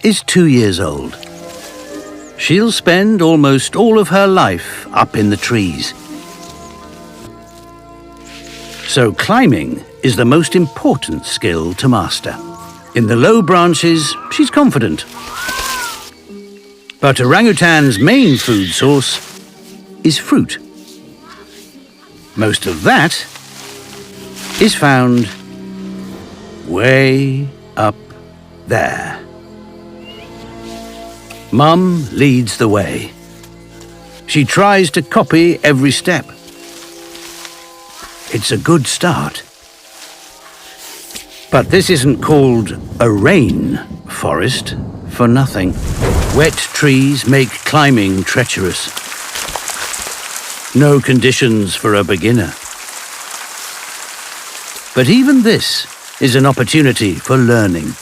is 2 years old. She'll spend almost all of her life up in the trees. So climbing is the most important skill to master. In the low branches, she's confident. But orangutan's main food source is fruit. Most of that is found way up there. Mum leads the way. She tries to copy every step. It's a good start. But this isn't called a rain forest for nothing. Wet trees make climbing treacherous. No conditions for a beginner. But even this is an opportunity for learning.